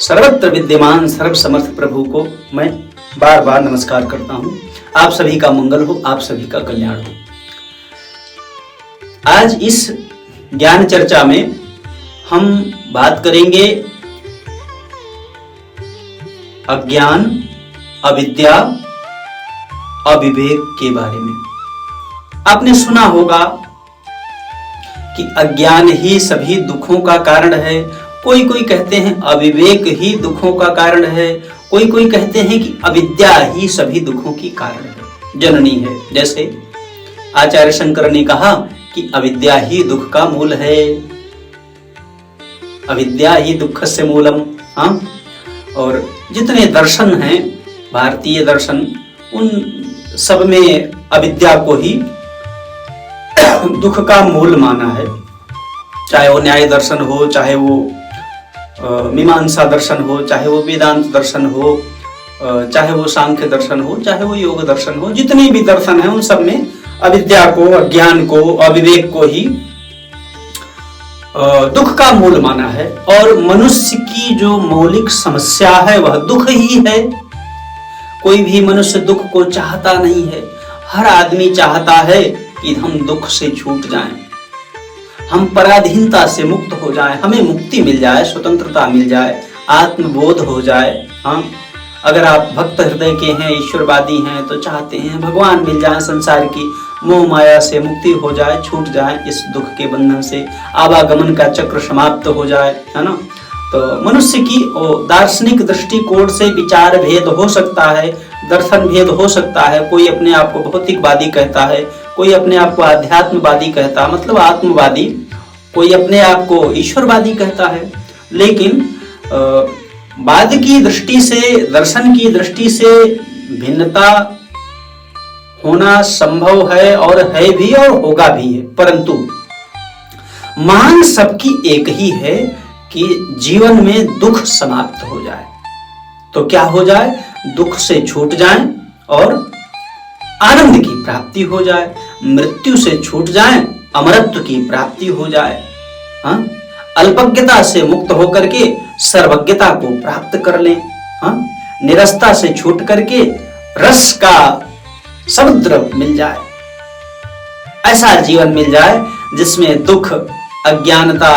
सर्वत्र विद्यमान सर्व समर्थ प्रभु को मैं बार बार नमस्कार करता हूं। आप सभी का मंगल हो, आप सभी का कल्याण हो। आज इस ज्ञान चर्चा में हम बात करेंगे अज्ञान, अविद्या, अविवेक के बारे में। आपने सुना होगा कि अज्ञान ही सभी दुखों का कारण है। कोई कोई कहते हैं अविवेक ही दुखों का कारण है। कोई कोई कहते हैं कि अविद्या ही सभी दुखों की कारण है, जननी है। जैसे आचार्य शंकर ने कहा कि अविद्या ही दुख का मूल है, अविद्या ही दुःखस्य मूलम। हाँ, और जितने दर्शन हैं भारतीय दर्शन, उन सब में अविद्या को ही दुख का मूल माना है। चाहे वो न्याय दर्शन हो, चाहे वो मीमांसा दर्शन हो, चाहे वो वेदांत दर्शन हो, चाहे वो सांख्य दर्शन हो, चाहे वो योग दर्शन हो, जितने भी दर्शन हैं उन सब में अविद्या को, अज्ञान को, अविवेक को ही दुख का मूल माना है। और मनुष्य की जो मौलिक समस्या है वह दुख ही है। कोई भी मनुष्य दुख को चाहता नहीं है। हर आदमी चाहता है कि हम दुख से छूट जाएं, हम पराधीनता से मुक्त हो जाएं, हमें मुक्ति मिल जाए, स्वतंत्रता मिल जाए, आत्मबोध हो जाए। हाँ, अगर आप भक्त हृदय के हैं, ईश्वरवादी हैं, तो चाहते हैं भगवान मिल जाए, संसार की मोह माया से मुक्ति हो जाए, छूट जाए, इस दुख के बंधन से आवागमन का चक्र समाप्त हो जाए, है ना। तो मनुष्य की दार्शनिक दृष्टिकोण से विचार भेद हो सकता है, दर्शन भेद हो सकता है। कोई अपने आप को भौतिकवादी कहता है, कोई अपने आप को आध्यात्मवादी कहता है, मतलब आत्मवादी। कोई अपने आप को ईश्वरवादी कहता है। लेकिन वाद की दृष्टि से, दर्शन की दृष्टि से भिन्नता होना संभव है, और है भी और होगा भी है। परंतु मान सबकी एक ही है कि जीवन में दुख समाप्त हो जाए। तो क्या हो जाए? दुख से छूट जाएं और आनंद की प्राप्ति हो जाए, मृत्यु से छूट जाएं, अमरत्व की प्राप्ति हो जाए। हाँ, अल्पज्ञता से मुक्त होकर के सर्वज्ञता को प्राप्त कर लें। हाँ, निरस्ता से छूट करके रस का समुद्र मिल जाए। ऐसा जीवन मिल जाए जिसमें दुख, अज्ञानता,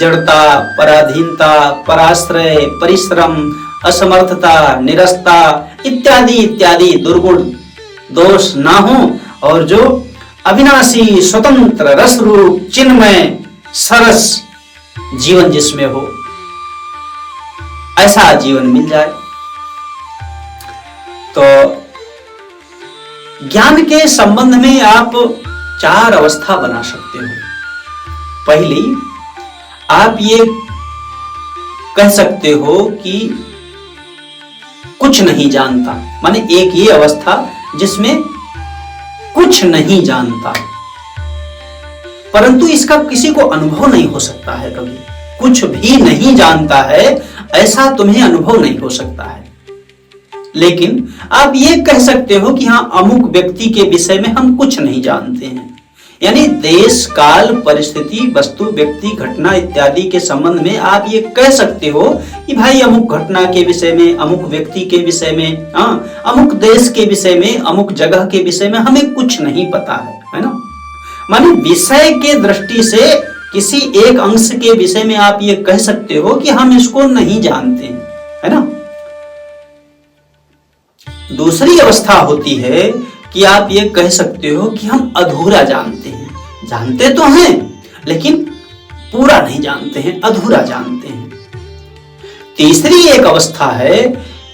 जड़ता, पराधीनता, पराश्रय, परिश्रम, असमर्थता, निरस्ता इत्यादि इत्यादि दुर्गुण दोष ना हो, और जो अविनाशी स्वतंत्र रस रूप चिन्मय सरस जीवन जिसमें हो, ऐसा जीवन मिल जाए। तो ज्ञान के संबंध में आप 4 अवस्था बना सकते हो। पहली, आप ये कह सकते हो कि कुछ नहीं जानता, माने एक ये अवस्था जिसमें कुछ नहीं जानता, परंतु इसका किसी को अनुभव नहीं हो सकता है। कभी कुछ भी नहीं जानता है ऐसा तुम्हें अनुभव नहीं हो सकता है। लेकिन आप ये कह सकते हो कि हाँ, अमुक व्यक्ति के विषय में हम कुछ नहीं जानते हैं। यानी देश, काल, परिस्थिति, वस्तु, व्यक्ति, घटना इत्यादि के संबंध में आप ये कह सकते हो कि भाई अमुक घटना के विषय में, अमुक व्यक्ति के विषय में, हाँ, अमुक देश के विषय में, अमुक जगह के विषय में हमें कुछ नहीं पता है ना। माने विषय के दृष्टि से किसी एक अंश के विषय में आप ये कह सकते हो कि हम इसको नहीं जानते हैं, है ना। दूसरी अवस्था होती है कि आप ये कह सकते हो कि हम अधूरा जानते हैं। जानते तो हैं लेकिन पूरा नहीं जानते हैं, अधूरा जानते हैं। तीसरी एक अवस्था है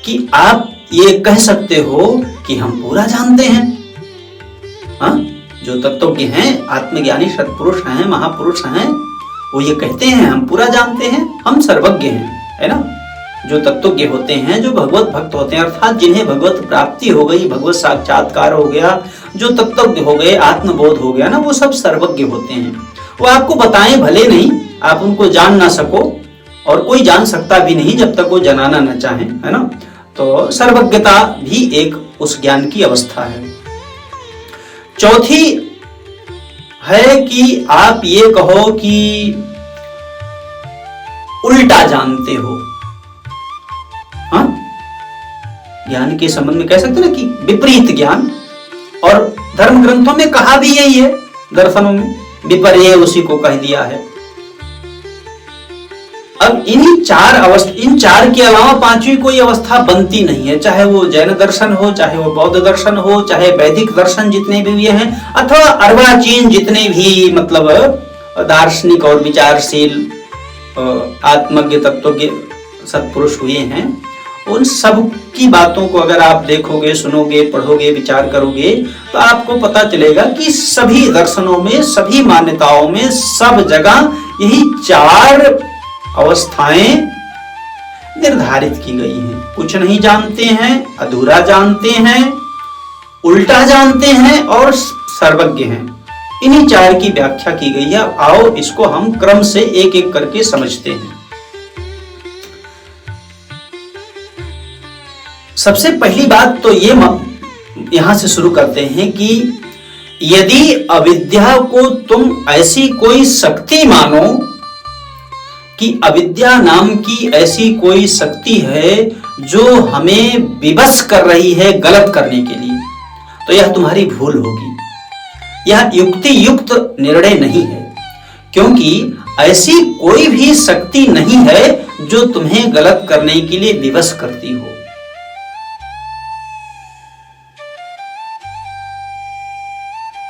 कि आप ये कह सकते हो कि हम पूरा जानते हैं। हाँ, जो तत्वज्ञ हैं, आत्मज्ञानी सत्पुरुष हैं, महापुरुष हैं, वो ये कहते हैं हम पूरा जानते हैं, हम सर्वज्ञ हैं, है ना। जो तत्वज्ञ होते हैं, जो भगवत भक्त होते हैं, अर्थात जिन्हें भगवत प्राप्ति हो गई, भगवत साक्षात्कार हो गया, जो तत्वज्ञ हो गए, आत्मबोध हो गया ना, वो सब सर्वज्ञ होते हैं। वो आपको बताएं भले नहीं, आप उनको जान ना सको, और कोई जान सकता भी नहीं जब तक वो जनाना न चाहे, है ना। तो सर्वज्ञता भी एक उस ज्ञान की अवस्था है। चौथी है कि आप ये कहो कि उल्टा जानते हो, ज्ञान के संबंध में कह सकते ना कि विपरीत ज्ञान, और धर्म ग्रंथों में कहा भी यही है, दर्शनों में विपर्य उसी को कह दिया है। अब इन चार के अलावा पांचवी कोई अवस्था बनती नहीं है, चाहे वो जैन दर्शन हो, चाहे वो बौद्ध दर्शन हो, चाहे वैदिक दर्शन जितने भी ये हैं, अथवा अर्वाचीन जितने भी मतलब दार्शनिक और विचारशील आत्मज्ञ तत्व के सत्पुरुष हुए हैं, उन सब की बातों को अगर आप देखोगे, सुनोगे, पढ़ोगे, विचार करोगे तो आपको पता चलेगा कि सभी दर्शनों में, सभी मान्यताओं में, सब जगह यही चार अवस्थाएं निर्धारित की गई हैं। कुछ नहीं जानते हैं, अधूरा जानते हैं, उल्टा जानते हैं और सर्वज्ञ हैं। इन्हीं चार की व्याख्या की गई है। आओ इसको हम क्रम से एक एक करके समझते हैं। सबसे पहली बात तो ये यहां से शुरू करते हैं कि यदि अविद्या को तुम ऐसी कोई शक्ति मानो कि अविद्या नाम की ऐसी कोई शक्ति है जो हमें विवश कर रही है गलत करने के लिए, तो यह तुम्हारी भूल होगी। यह युक्ति युक्त निर्णय नहीं है, क्योंकि ऐसी कोई भी शक्ति नहीं है जो तुम्हें गलत करने के लिए विवश करती हो।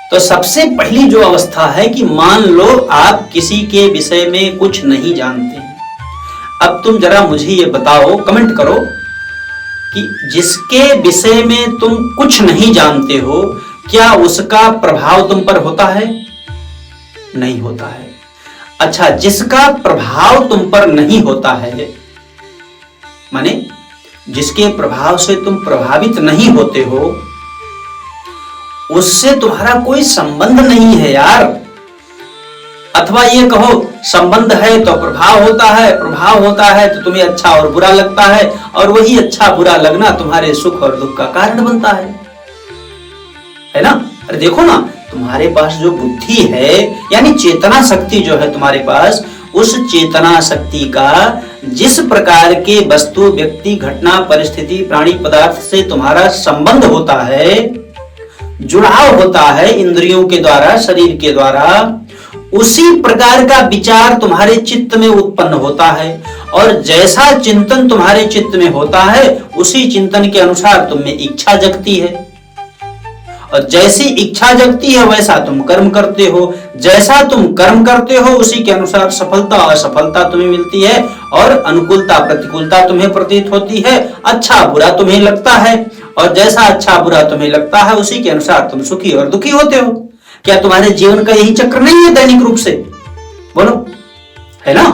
तो सबसे पहली जो अवस्था है कि मान लो आप किसी के विषय में कुछ नहीं जानते हैं। अब तुम जरा मुझे ये बताओ, कमेंट करो कि जिसके विषय में तुम कुछ नहीं जानते हो, क्या उसका प्रभाव तुम पर होता है? नहीं होता है। अच्छा, जिसका प्रभाव तुम पर नहीं होता है, माने जिसके प्रभाव से तुम प्रभावित नहीं होते हो, उससे तुम्हारा कोई संबंध नहीं है यार। अथवा ये कहो संबंध है तो प्रभाव होता है, प्रभाव होता है तो तुम्हें अच्छा और बुरा लगता है, और वही अच्छा बुरा लगना तुम्हारे सुख और दुख का कारण बनता है ना? अरे देखो ना, तुम्हारे पास जो बुद्धि है यानी चेतना शक्ति जो है तुम्हारे पास, उस चेतना शक्ति का जिस प्रकार के वस्तु, व्यक्ति, घटना, परिस्थिति, प्राणी, पदार्थ से तुम्हारा संबंध होता है, जुड़ाव होता है इंद्रियों के द्वारा, शरीर के द्वारा, उसी प्रकार का विचार तुम्हारे चित्त में उत्पन्न होता है। और जैसा चिंतन तुम्हारे चित्त में होता है, उसी चिंतन के अनुसार तुम में इच्छा जगती है, और जैसी इच्छा जगती है वैसा तुम कर्म करते हो। जैसा तुम कर्म करते हो उसी के अनुसार सफलता और असफलता तुम्हें मिलती है, और अनुकूलता प्रतिकूलता तुम्हें प्रतीत होती है, अच्छा बुरा तुम्हें लगता है, और जैसा अच्छा बुरा तुम्हें लगता है उसी के अनुसार तुम सुखी और दुखी होते हो। क्या तुम्हारे जीवन का यही चक्र नहीं है दैनिक रूप से? बोलो, है ना?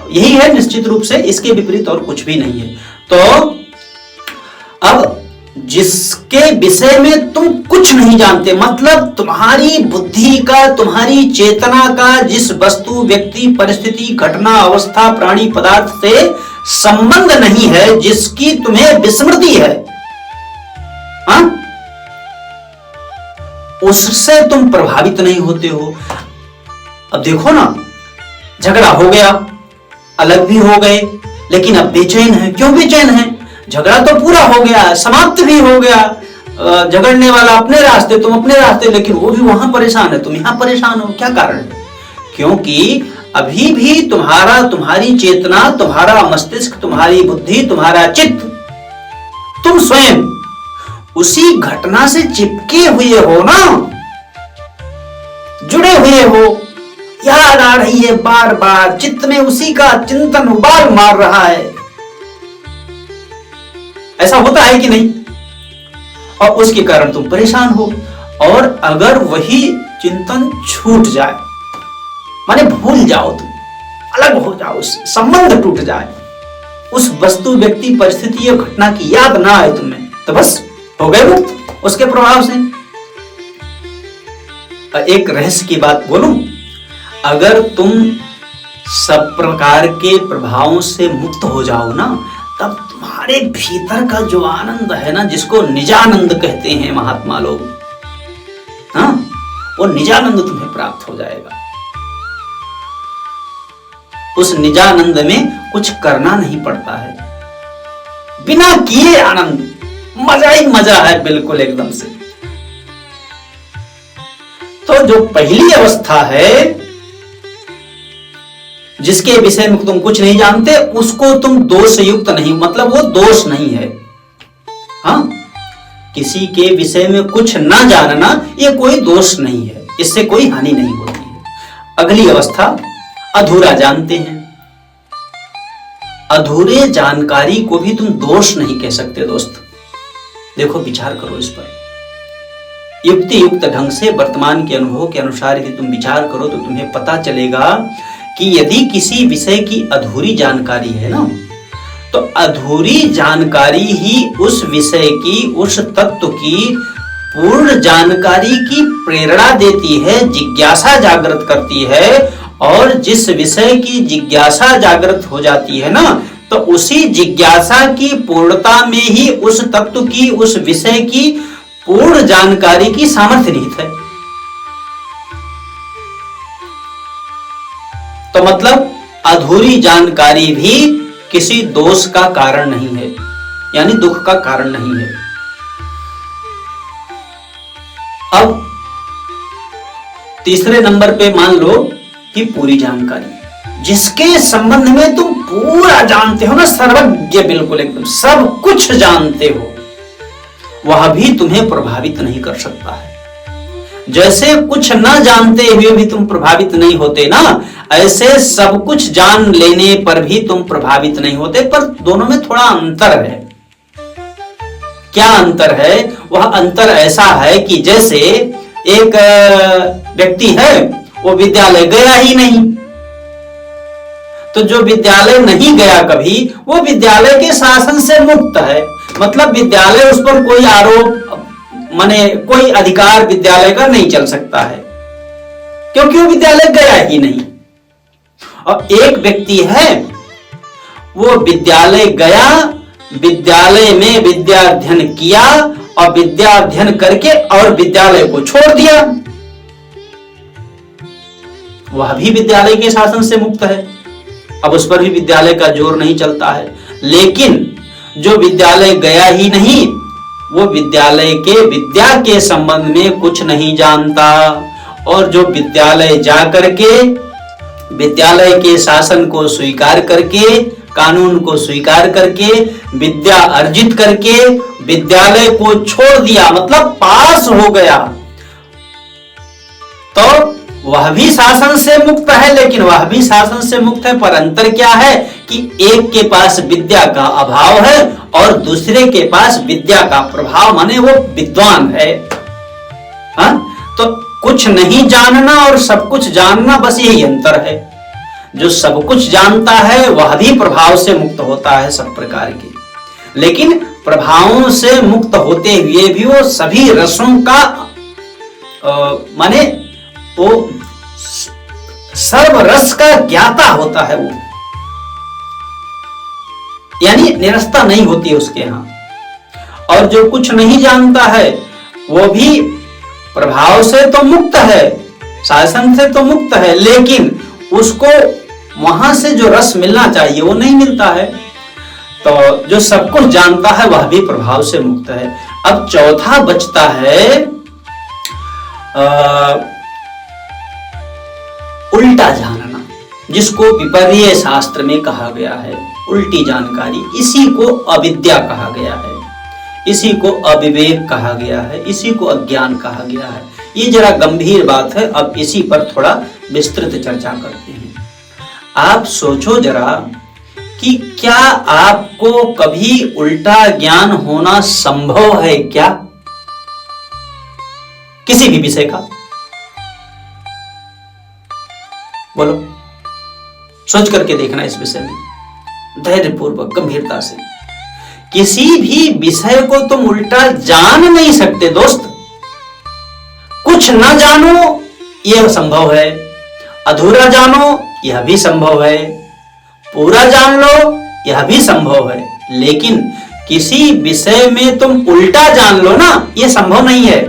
यही है निश्चित रूप से, इसके विपरीत और कुछ भी नहीं है। तो अब जिसके विषय में तुम कुछ नहीं जानते, मतलब तुम्हारी बुद्धि का, तुम्हारी चेतना का जिस वस्तु, व्यक्ति, परिस्थिति, घटना, अवस्था, प्राणी, पदार्थ से संबंध नहीं है, जिसकी तुम्हें विस्मृति है, हाँ? उससे तुम प्रभावित नहीं होते हो। अब देखो ना, झगड़ा हो गया, अलग भी हो गए, लेकिन अब बेचैन है। क्यों बेचैन है? झगड़ा तो पूरा हो गया, समाप्त भी हो गया, झगड़ने वाला अपने रास्ते, तुम अपने रास्ते, लेकिन वो भी वहां परेशान है, तुम यहां परेशान हो। क्या कारण है? क्योंकि अभी भी तुम्हारी चेतना, तुम्हारा मस्तिष्क, तुम्हारी बुद्धि, तुम्हारा चित्त, तुम स्वयं उसी घटना से चिपके हुए हो ना, जुड़े हुए हो, याद आ रही है बार बार, चित्त में उसी का चिंतन उबाल मार रहा है। ऐसा होता है कि नहीं? और उसके कारण तुम परेशान हो। और अगर वही चिंतन छूट जाए, माने भूल जाओ, तुम अलग हो जाओ, संबंध टूट जाए, उस वस्तु, व्यक्ति, परिस्थिति या घटना की याद ना आए तुम्हें, तो बस हो गए मुक्त उसके प्रभाव से। एक रहस्य की बात बोलूं, अगर तुम सब प्रकार के प्रभावों से मुक्त हो जाओ ना, तब तुम्हारे भीतर का जो आनंद है ना, जिसको निजानंद कहते हैं महात्मा लोग, हाँ, वो निजानंद तुम्हें प्राप्त हो जाएगा। उस निजानंद में कुछ करना नहीं पड़ता है, बिना किए आनंद, मजा ही मजा है बिल्कुल एकदम से। तो जो पहली अवस्था है जिसके विषय में तुम कुछ नहीं जानते, उसको तुम दोष युक्त नहीं, मतलब वो दोष नहीं है। हाँ, किसी के विषय में कुछ ना जानना ये कोई दोष नहीं है, इससे कोई हानि नहीं होती है। अगली अवस्था अधूरा जानते हैं। अधूरे जानकारी को भी तुम दोष नहीं कह सकते दोस्त। देखो, विचार करो इस पर, युक्ति युक्त ढंग से वर्तमान के अनुभव के अनुसार यदि तुम विचार करो तो तुम्हें पता चलेगा कि यदि किसी विषय की अधूरी जानकारी है ना, तो अधूरी जानकारी ही उस विषय की, उस तत्व की पूर्ण जानकारी की प्रेरणा देती है, जिज्ञासा जागृत करती है। और जिस विषय की जिज्ञासा जागृत हो जाती है ना, तो उसी जिज्ञासा की पूर्णता में ही उस तत्व की, उस विषय की पूर्ण जानकारी की सामर्थ्य निहित है। तो मतलब अधूरी जानकारी भी किसी दोष का कारण नहीं है, यानी दुख का कारण नहीं है। अब तीसरे नंबर पे मान लो कि पूरी जानकारी, जिसके संबंध में तुम पूरा जानते हो ना, सर्वज्ञ बिल्कुल एकदम सब कुछ जानते हो, वह भी तुम्हें प्रभावित नहीं कर सकता है। जैसे कुछ न जानते हुए भी तुम प्रभावित नहीं होते ना, ऐसे सब कुछ जान लेने पर भी तुम प्रभावित नहीं होते। पर दोनों में थोड़ा अंतर है। क्या अंतर है? वह अंतर ऐसा है कि जैसे एक व्यक्ति है, वो विद्यालय गया ही नहीं, तो जो विद्यालय नहीं गया कभी, वो विद्यालय के शासन से मुक्त है। मतलब विद्यालय उस पर कोई आरोप, माने कोई अधिकार विद्यालय का नहीं चल सकता है, क्योंकि वो विद्यालय गया ही नहीं। और एक व्यक्ति है, वो विद्यालय गया, विद्यालय में विद्या अध्ययन किया और विद्या अध्ययन करके और विद्यालय को छोड़ दिया, वह भी विद्यालय के शासन से मुक्त है। अब उस पर भी विद्यालय का जोर नहीं चलता है। लेकिन जो विद्यालय गया ही नहीं, वो विद्यालय के विद्या के संबंध में कुछ नहीं जानता, और जो विद्यालय जा करके विद्यालय के शासन को स्वीकार करके, कानून को स्वीकार करके, विद्या अर्जित करके विद्यालय को छोड़ दिया, मतलब पास हो गया, तो वह भी शासन से मुक्त है। लेकिन वह भी शासन से मुक्त है, पर अंतर क्या है कि एक के पास विद्या का अभाव है और दूसरे के पास विद्या का प्रभाव, माने वो विद्वान है। हाँ? तो कुछ नहीं जानना और सब कुछ जानना, बस यही अंतर है। जो सब कुछ जानता है वह भी प्रभाव से मुक्त होता है सब प्रकार के, लेकिन प्रभावों से मुक्त होते हुए भी वो सभी रसों का माने वो सर्व रस का ज्ञाता होता है, वो यानी निरस्ता नहीं होती उसके यहां। और जो कुछ नहीं जानता है वो भी प्रभाव से तो मुक्त है, शासन से तो मुक्त है, लेकिन उसको वहां से जो रस मिलना चाहिए वो नहीं मिलता है। तो जो सब कुछ जानता है वह भी प्रभाव से मुक्त है। अब चौथा बचता है उल्टा जानना, जिसको विपर्य शास्त्र में कहा गया है, उल्टी जानकारी। इसी को अविद्या कहा गया है, इसी को अविवेक कहा गया है, इसी को अज्ञान कहा गया है। ये जरा गंभीर बात है, अब इसी पर थोड़ा विस्तृत चर्चा करते हैं। आप सोचो जरा कि क्या आपको कभी उल्टा ज्ञान होना संभव है क्या? किसी भी विषय का बोलो, सोच करके देखना इस विषय में धैर्यपूर्वक, गंभीरता से। किसी भी विषय को तुम उल्टा जान नहीं सकते दोस्त। कुछ न जानो यह संभव है, अधूरा जानो यह भी संभव है, पूरा जान लो यह भी संभव है, लेकिन किसी विषय में तुम उल्टा जान लो ना, यह संभव नहीं है।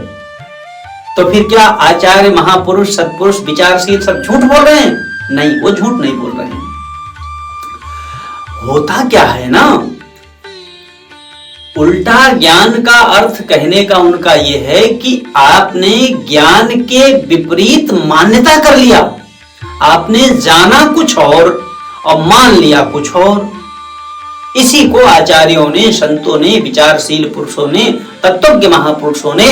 तो फिर क्या आचार्य, महापुरुष, सत्पुरुष, विचारशील सब झूठ बोल रहे हैं? नहीं, वो झूठ नहीं बोल रहे हैं। होता क्या है ना उल्टा ज्ञान का अर्थ कहने का उनका यह है कि आपने ज्ञान के विपरीत मान्यता कर लिया। आपने जाना कुछ और मान लिया कुछ और। इसी को आचार्यों ने, संतों ने, विचारशील पुरुषों ने, तत्वज्ञ महापुरुषों ने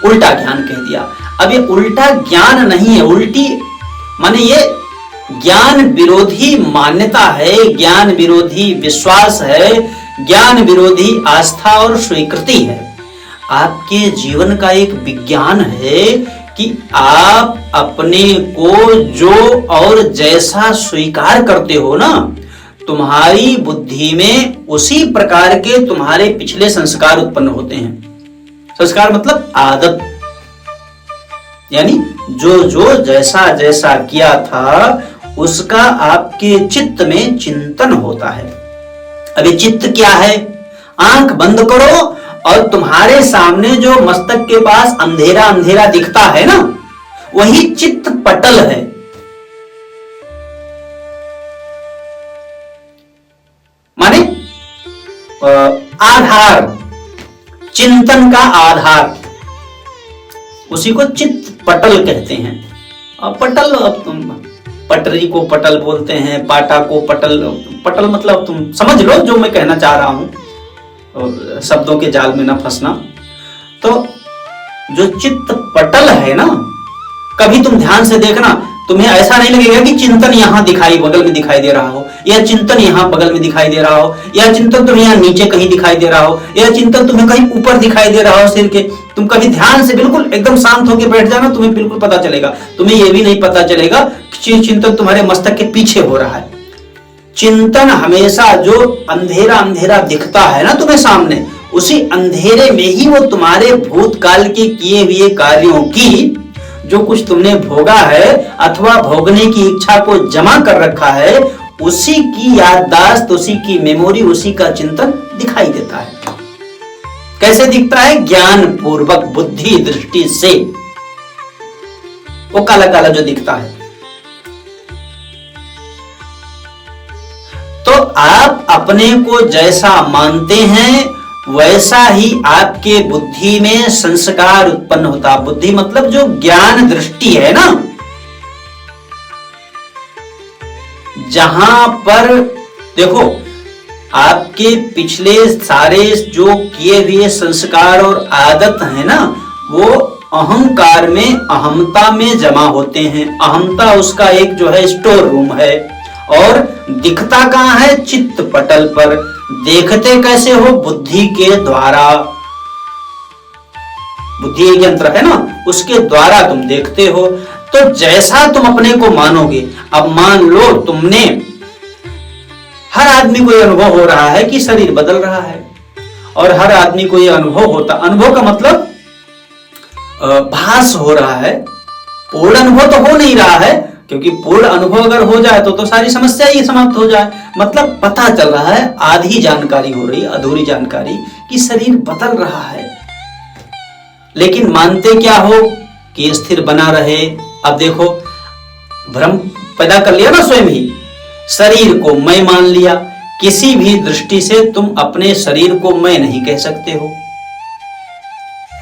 उल्टा ज्ञान कह दिया। अब ये उल्टा ज्ञान नहीं है, उल्टी माने ये ज्ञान विरोधी मान्यता है, ज्ञान विरोधी विश्वास है, ज्ञान विरोधी आस्था और स्वीकृति है। आपके जीवन का एक विज्ञान है कि आप अपने को जो और जैसा स्वीकार करते हो ना, तुम्हारी बुद्धि में उसी प्रकार के तुम्हारे पिछले संस्कार उत्पन्न होते हैं। संस्कार मतलब आदत, यानी जो जो जैसा जैसा किया था उसका आपके चित्त में चिंतन होता है। अभी चित्त क्या है? आंख बंद करो और तुम्हारे सामने जो मस्तक के पास अंधेरा अंधेरा दिखता है ना, वही चित्त पटल है। माने आधार, चिंतन का आधार, उसी को चित्त पटल कहते हैं। अब पटल, अब तुम पटरी को पटल बोलते हैं, पाटा को पटल, पटल मतलब तुम समझ लो जो मैं कहना चाह रहा हूं, शब्दों के जाल में ना फंसना। तो जो चित्त पटल है ना, कभी तुम ध्यान से देखना, तुम्हें ऐसा नहीं लगेगा कि चिंतन यहां दिखाई बगल में दिखाई दे रहा हो, या चिंतन यहां बगल में दिखाई दे रहा हो, या चिंतन तुम्हें यहां नीचे कहीं दिखाई दे रहा हो, या चिंतन तुम्हें कहीं ऊपर दिखाई दे रहा हो सिर के। तुम कभी ध्यान से बिल्कुल एकदम शांत होकर बैठ जाना, तुम्हें बिल्कुल पता चलेगा। तुम्हें यह भी नहीं पता चलेगा कि चिंतन तुम्हारे मस्तक के पीछे हो रहा है। चिंतन हमेशा जो अंधेरा अंधेरा दिखता है ना तुम्हें सामने, उसी अंधेरे में ही वो तुम्हारे भूतकाल के किए हुए कार्यों की, जो कुछ तुमने भोगा है अथवा भोगने की इच्छा को जमा कर रखा है, उसी की याददाश्त, उसी की मेमोरी, उसी का चिंतन दिखाई देता है। कैसे दिखता है? ज्ञान पूर्वक, बुद्धि दृष्टि से। वो काला काला जो दिखता है। तो आप अपने को जैसा मानते हैं वैसा ही आपके बुद्धि में संस्कार उत्पन्न होता है। बुद्धि मतलब जो ज्ञान दृष्टि है ना, जहां पर देखो आपके पिछले सारे जो किए हुए संस्कार और आदत है ना, वो अहंकार में, अहमता में जमा होते हैं। अहमता उसका एक जो है स्टोर रूम है, और दिखता कहां है? चित्त पटल पर। देखते कैसे हो? बुद्धि के द्वारा। बुद्धि एक यंत्र है ना, उसके द्वारा तुम देखते हो। तो जैसा तुम अपने को मानोगे, अब मान लो तुमने, हर आदमी को यह अनुभव हो रहा है कि शरीर बदल रहा है, और हर आदमी को यह अनुभव होता, अनुभव का मतलब भास हो रहा है, पूर्ण अनुभव तो हो नहीं रहा है, क्योंकि पूर्ण अनुभव अगर हो जाए तो सारी समस्या ही समाप्त हो जाए। मतलब पता चल रहा है, आधी जानकारी हो रही, अधूरी जानकारी, कि शरीर बदल रहा है। लेकिन मानते क्या हो? कि स्थिर बना रहे। अब देखो, भ्रम पैदा कर लिया ना स्वयं ही, शरीर को मैं मान लिया। किसी भी दृष्टि से तुम अपने शरीर को मैं नहीं कह सकते हो।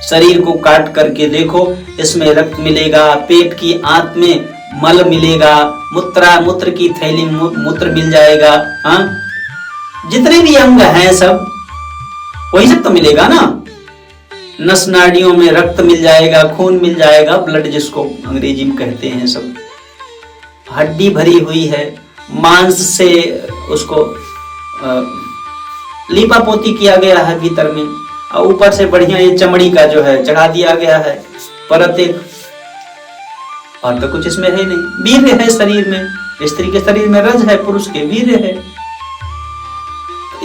शरीर को काट करके देखो, इसमें रक्त मिलेगा, पेट की आंत में मल मिलेगा, मूत्र की थैली मूत्र मिल जाएगा, हाँ, जितने भी अंग हैं सब वही सब तो मिलेगा ना। नस नाड़ियों में रक्त मिल जाएगा, खून मिल जाएगा, ब्लड जिसको अंग्रेजी में कहते हैं। सब हड्डी भरी हुई है, मांस से उसको लीपापोती किया गया है भीतर में, और ऊपर से बढ़िया ये चमड़ी का जो है चढ़ा दिया गया है परत एक। और तो कुछ इसमें है नहीं। वीर्य है शरीर में, स्त्री के शरीर में रज है, पुरुष के वीर्य है।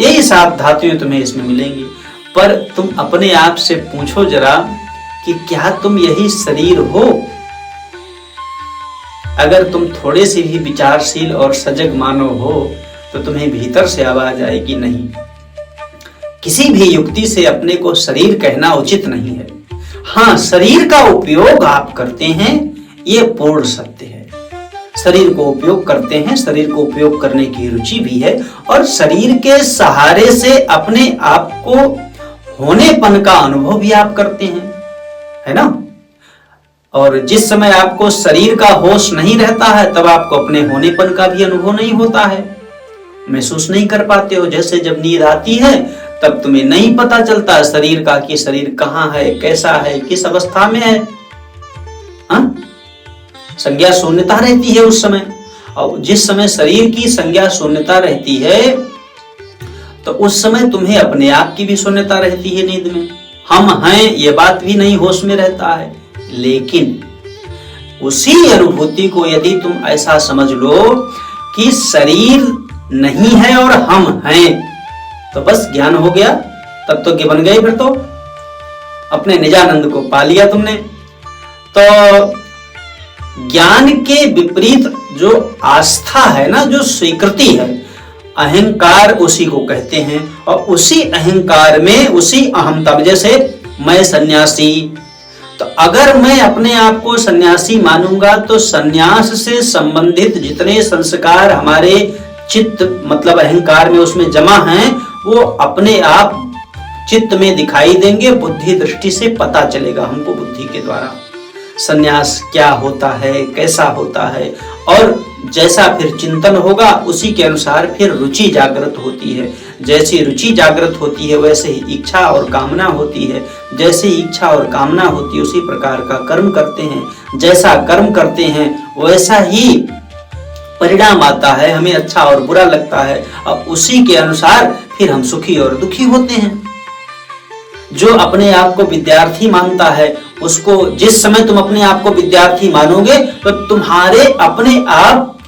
यही 7 धातुएं तुम्हें इसमें मिलेंगी। पर तुम अपने आप से पूछो जरा कि क्या तुम यही शरीर हो? अगर तुम थोड़े से भी विचारशील और सजग मानव हो तो तुम्हें भीतर से आवाज आएगी, नहीं, किसी भी युक्ति से अपने को शरीर कहना उचित नहीं है। हाँ, शरीर का उपयोग आप करते हैं, ये पूर्ण सत्य है। शरीर को उपयोग करते हैं, शरीर को उपयोग करने की रुचि भी है, और शरीर के सहारे से अपने आप को होनेपन का अनुभव भी आप करते हैं, है ना। और जिस समय आपको शरीर का होश नहीं रहता है तब आपको अपने होनेपन का भी अनुभव नहीं होता है, महसूस नहीं कर पाते हो। जैसे जब नींद आती है तब तुम्हें नहीं पता चलता शरीर का कि शरीर कहाँ है, कैसा है, किस अवस्था में है। हाँ? संज्ञा शून्यता रहती है उस समय, और जिस समय शरीर की संज्ञा शून्यता रहती है तो उस समय तुम्हें अपने आप की भी शून्यता रहती है। नींद में हम हैं ये बात भी नहीं होश में रहता है। लेकिन उसी अनुभूति को यदि तुम ऐसा समझ लो कि शरीर नहीं है और हम हैं, तो बस ज्ञान हो गया, तत्व के बन गए। फिर तो अपने निजानंद को पा लिया तुमने। तो ज्ञान के विपरीत जो आस्था है ना, जो स्वीकृति है, अहंकार उसी को कहते हैं। और उसी अहंकार में उसी अहमता, जैसे मैं सन्यासी, तो अगर मैं अपने आप को सन्यासी मानूंगा तो सन्यास से संबंधित जितने संस्कार हमारे चित्त मतलब अहंकार में उसमें जमा हैं वो अपने आप चित्त में दिखाई देंगे, बुद्धि दृष्टि से पता चलेगा हमको बुद्धि के द्वारा सन्यास क्या होता है, कैसा होता है। और जैसा फिर चिंतन होगा उसी के अनुसार फिर रुचि जागृत होती है। जैसी रुचि जागृत होती है वैसे ही इच्छा और कामना होती है। जैसे इच्छा और कामना होती है उसी प्रकार का कर्म करते हैं। जैसा कर्म करते हैं वैसा ही परिणाम आता है, हमें अच्छा और बुरा लगता है। अब उसी के अनुसार फिर हम सुखी और दुखी होते हैं। जो अपने आप को विद्यार्थी मानता है उसको, जिस समय तुम अपने आप को विद्यार्थी मानोगे तो तुम्हारे अपने आप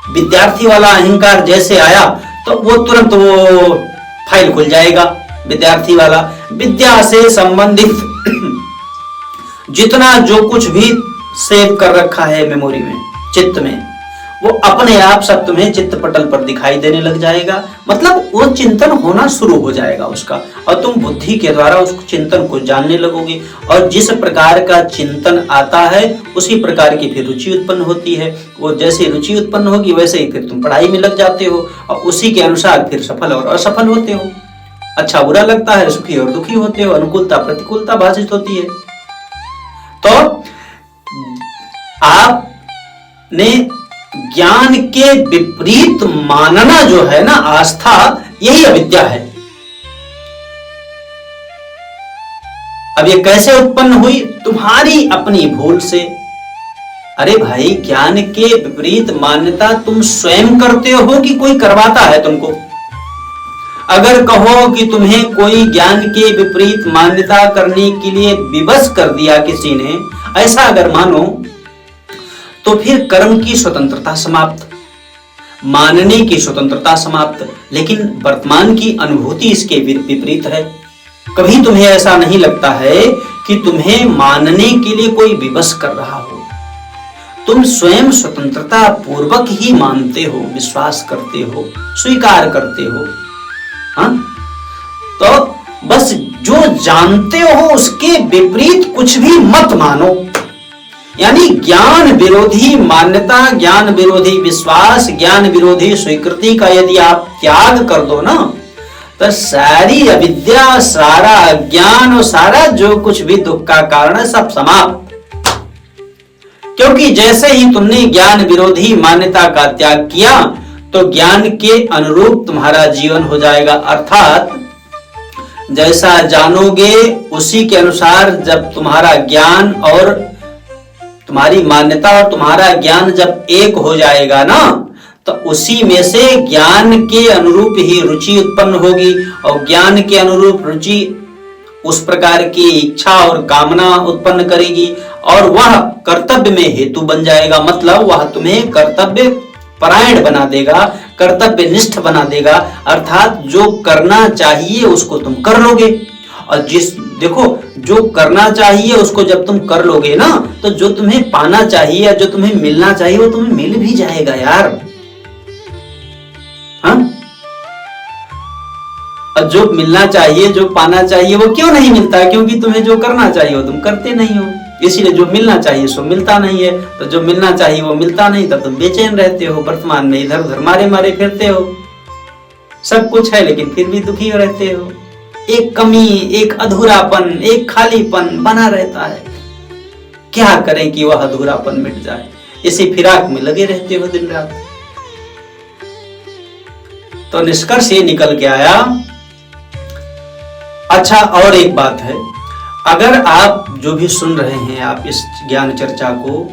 विद्यार्थी वाला अहंकार जैसे आया तो वो तुरंत वो फाइल खुल जाएगा। विद्यार्थी वाला विद्या से संबंधित जितना जो कुछ भी सेव कर रखा है मेमोरी में, चित्त में, वो अपने आप सब तुम्हें चित्त पटल पर दिखाई देने लग जाएगा। मतलब वो चिंतन होना शुरू हो जाएगा उसका, और तुम बुद्धि के द्वारा उस चिंतन को जानने लगोगे। और जिस प्रकार का चिंतन आता है उसी प्रकार की फिर रुचि उत्पन्न होती है। वो जैसे रुचि उत्पन्न होगी वैसे ही फिर तुम पढ़ाई में लग जाते हो, और उसी के अनुसार फिर सफल और असफल होते हो, अच्छा बुरा लगता है, सुखी और दुखी होते हो, अनुकूलता प्रतिकूलता भाषित होती है। तो आपने ज्ञान के विपरीत मानना जो है ना, आस्था, यही अविद्या है। अब ये कैसे उत्पन्न हुई? तुम्हारी अपनी भूल से। अरे भाई, ज्ञान के विपरीत मान्यता तुम स्वयं करते हो कि कोई करवाता है तुमको? अगर कहो कि तुम्हें कोई ज्ञान के विपरीत मान्यता करने के लिए विवश कर दिया किसी ने, ऐसा अगर मानो तो फिर कर्म की स्वतंत्रता समाप्त, मानने की स्वतंत्रता समाप्त। लेकिन वर्तमान की अनुभूति इसके विपरीत है। कभी तुम्हें ऐसा नहीं लगता है कि तुम्हें मानने के लिए कोई विवश कर रहा हो। तुम स्वयं स्वतंत्रता पूर्वक ही मानते हो, विश्वास करते हो, स्वीकार करते हो। हाँ? तो बस जो जानते हो उसके विपरीत कुछ भी मत मानो। यानी ज्ञान विरोधी मान्यता, ज्ञान विरोधी विश्वास, ज्ञान विरोधी स्वीकृति का यदि आप त्याग कर दो ना, तो सारी अविद्या, सारा अज्ञान और सारा जो कुछ भी दुख का कारण है सब समाप्त। क्योंकि जैसे ही तुमने ज्ञान विरोधी मान्यता का त्याग किया तो ज्ञान के अनुरूप तुम्हारा जीवन हो जाएगा। अर्थात जैसा जानोगे उसी के अनुसार जब तुम्हारा ज्ञान और तुम्हारी मान्यता और तुम्हारा ज्ञान जब एक हो जाएगा ना, तो उसी में से ज्ञान के अनुरूप ही रुचि उत्पन्न होगी, और ज्ञान के अनुरूप रुचि उस प्रकार की इच्छा और कामना उत्पन्न करेगी, और वह कर्तव्य में हेतु बन जाएगा। मतलब वह तुम्हें कर्तव्य परायण बना देगा, कर्तव्य निष्ठ बना देगा। अर्थात जो करना चाहिए उसको तुम कर लोगे, और देखो जो करना चाहिए उसको जब तुम कर लोगे ना, तो जो तुम्हें पाना चाहिए या जो तुम्हें मिलना चाहिए वो तुम्हें मिल भी जाएगा यार। हाँ? और जो मिलना चाहिए, जो पाना चाहिए वो क्यों नहीं मिलता? क्योंकि तुम्हें जो करना चाहिए वो तुम करते नहीं हो। इसीलिए जो मिलना चाहिए सो मिलता नहीं है, तो जो मिलना चाहिए वो मिलता नहीं, तब तुम बेचैन रहते हो, वर्तमान में इधर उधर मारे मारे फिरते हो। सब कुछ है लेकिन फिर भी दुखी रहते हो। एक कमी, एक अधूरापन, एक खालीपन बना रहता है। क्या करें कि वह अधूरापन मिट जाए, इसी फिराक में लगे रहते हो दिन रात। तो निष्कर्ष ये निकल के आया। अच्छा, और एक बात है, अगर आप जो भी सुन रहे हैं आप इस ज्ञान चर्चा को,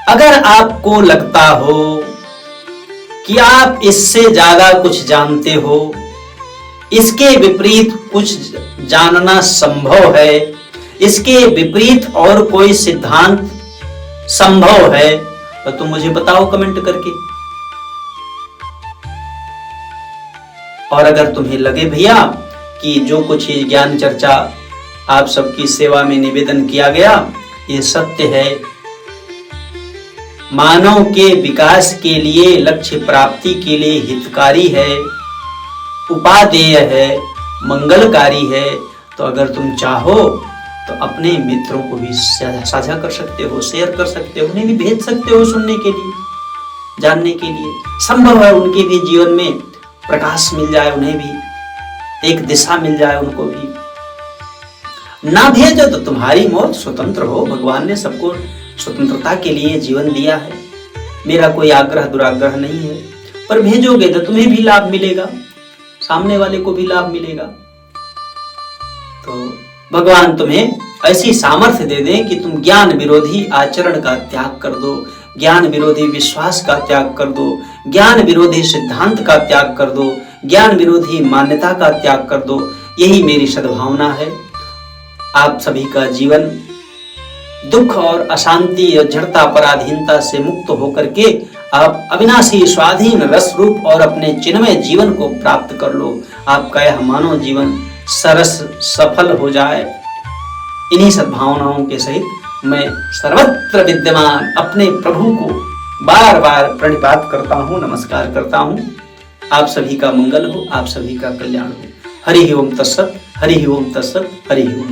अगर आपको लगता हो कि आप इससे ज्यादा कुछ जानते हो, इसके विपरीत कुछ जानना संभव है, इसके विपरीत और कोई सिद्धांत संभव है, तो तुम मुझे बताओ कमेंट करके। और अगर तुम्हें लगे भैया कि जो कुछ ये ज्ञान चर्चा आप सबकी सेवा में निवेदन किया गया ये सत्य है, मानव के विकास के लिए, लक्ष्य प्राप्ति के लिए हितकारी है, उपादेय है, मंगलकारी है, तो अगर तुम चाहो तो अपने मित्रों को भी साझा कर सकते हो, शेयर कर सकते हो, उन्हें भी भेज सकते हो सुनने के लिए, जानने के लिए। संभव है उनके भी जीवन में प्रकाश मिल जाए, उन्हें भी एक दिशा मिल जाए, उनको भी। ना भेजो तो तुम्हारी मौत, स्वतंत्र हो। भगवान ने सबको स्वतंत्रता के लिए जीवन दिया है, मेरा कोई आग्रह दुराग्रह नहीं है। पर भेजोगे तो तुम्हें भी लाभ मिलेगा, सामने वाले को भी लाभ मिलेगा। तो भगवान तुम्हें ऐसी सामर्थ्य दे दें कि तुम ज्ञान विरोधी आचरण का त्याग कर दो, ज्ञान विरोधी विश्वास का त्याग कर दो, ज्ञान विरोधी सिद्धांत का त्याग कर दो, ज्ञान विरोधी मान्यता का त्याग कर दो। यही मेरी सद्भावना है। आप सभी का जीवन दुख और अशांति और जड़ता पराधीनता से मुक्त होकर के आप अविनाशी स्वाधीन रस रूप और अपने चिन्मय जीवन को प्राप्त कर लो। आपका यह मानव जीवन सरस सफल हो जाए। इन्हीं सद्भावनाओं के सहित मैं सर्वत्र विद्यमान अपने प्रभु को बार बार प्रणिपात करता हूँ, नमस्कार करता हूँ। आप सभी का मंगल हो, आप सभी का कल्याण हो। हरि ओम तत्सत, हरि ओम तत्सत, हरि ओम।